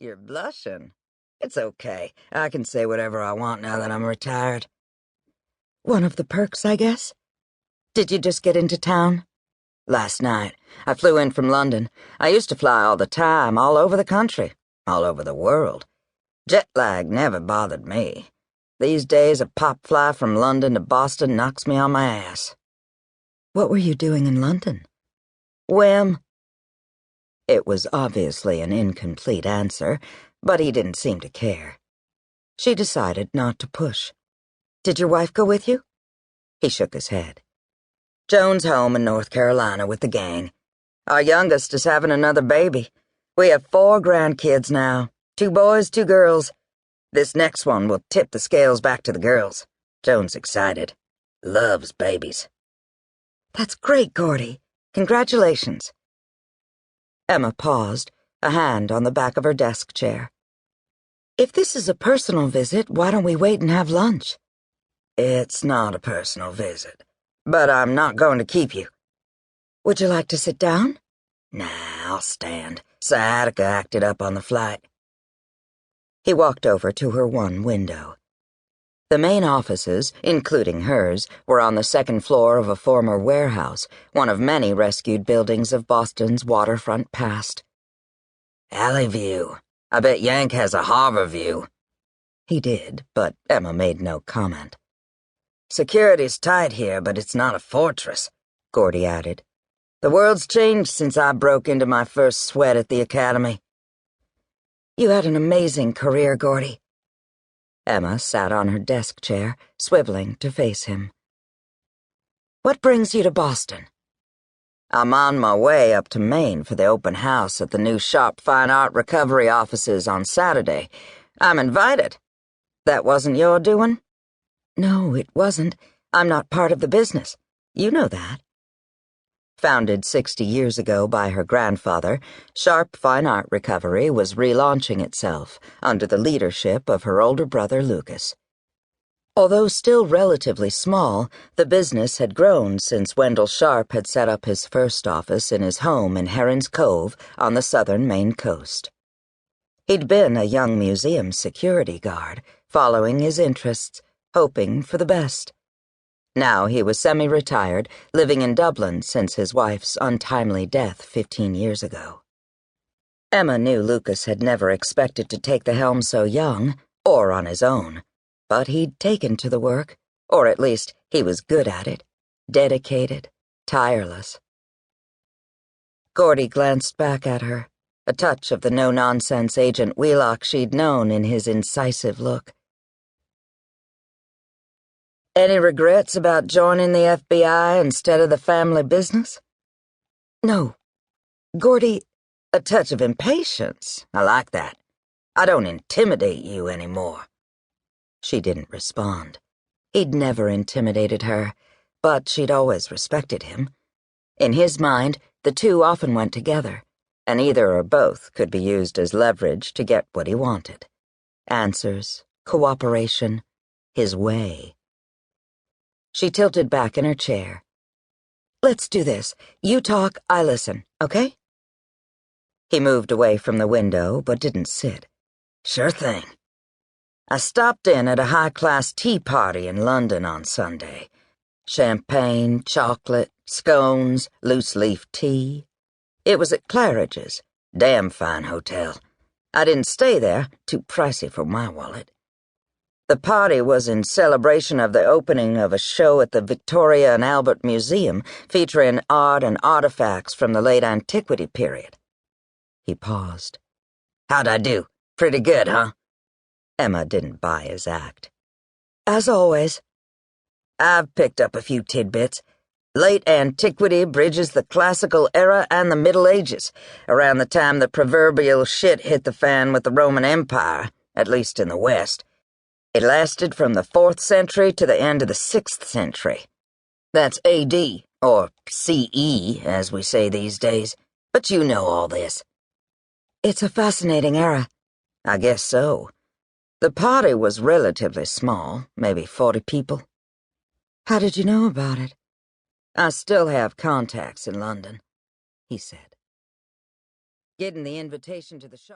You're blushing. It's okay. I can say whatever I want now that I'm retired. One of the perks, I guess? Did you just get into town? Last night. I flew in from London. I used to fly all the time, all over the country, all over the world. Jet lag never bothered me. These days, a pop fly from London to Boston knocks me on my ass. What were you doing in London? Whim. It was obviously an incomplete answer, but he didn't seem to care. She decided not to push. Did your wife go with you? He shook his head. Joan's home in North Carolina with the gang. Our youngest is having another baby. We have 4 grandkids now, 2 boys, 2 girls. This next one will tip the scales back to the girls. Joan's excited. Loves babies. That's great, Gordy. Congratulations. Emma paused, a hand on the back of her desk chair. If this is a personal visit, why don't we wait and have lunch? It's not a personal visit, but I'm not going to keep you. Would you like to sit down? Nah, I'll stand. Sciatica acted up on the flight. He walked over to her one window. The main offices, including hers, were on the 2nd floor of a former warehouse, one of many rescued buildings of Boston's waterfront past. Alley view. I bet Yank has a harbor view. He did, but Emma made no comment. Security's tight here, but it's not a fortress, Gordy added. The world's changed since I broke into my first sweat at the academy. You had an amazing career, Gordy. Emma sat on her desk chair, swiveling to face him. What brings you to Boston? I'm on my way up to Maine for the open house at the new Sharpe Fine Art Recovery offices on Saturday. I'm invited. That wasn't your doing? No, it wasn't. I'm not part of the business. You know that. Founded 60 years ago by her grandfather, Sharpe Fine Art Recovery was relaunching itself under the leadership of her older brother Lucas. Although still relatively small, the business had grown since Wendell Sharpe had set up his first office in his home in Heron's Cove on the southern Maine coast. He'd been a young museum security guard, following his interests, hoping for the best. Now he was semi-retired, living in Dublin since his wife's untimely death 15 years ago. Emma knew Lucas had never expected to take the helm so young, or on his own, but he'd taken to the work, or at least he was good at it, dedicated, tireless. Gordy glanced back at her, a touch of the no-nonsense Agent Wheelock she'd known in his incisive look. Any regrets about joining the FBI instead of the family business? No. Gordy, a touch of impatience. I like that. I don't intimidate you anymore. She didn't respond. He'd never intimidated her, but she'd always respected him. In his mind, the two often went together, and either or both could be used as leverage to get what he wanted. Answers, cooperation, his way. She tilted back in her chair. Let's do this. You talk, I listen, okay? He moved away from the window, but didn't sit. Sure thing. I stopped in at a high-class tea party in London on Sunday. Champagne, chocolate, scones, loose-leaf tea. It was at Claridge's. Damn fine hotel. I didn't stay there, too pricey for my wallet. The party was in celebration of the opening of a show at the Victoria and Albert Museum featuring art and artifacts from the late antiquity period. He paused. How'd I do? Pretty good, huh? Emma didn't buy his act. As always. I've picked up a few tidbits. Late antiquity bridges the classical era and the Middle Ages, around the time the proverbial shit hit the fan with the Roman Empire, at least in the West. It lasted from the 4th century to the end of the 6th century. That's AD, or CE, as we say these days, but you know all this. It's a fascinating era. I guess so. The party was relatively small, maybe 40 people. How did you know about it? I still have contacts in London, he said. Getting the invitation to the show.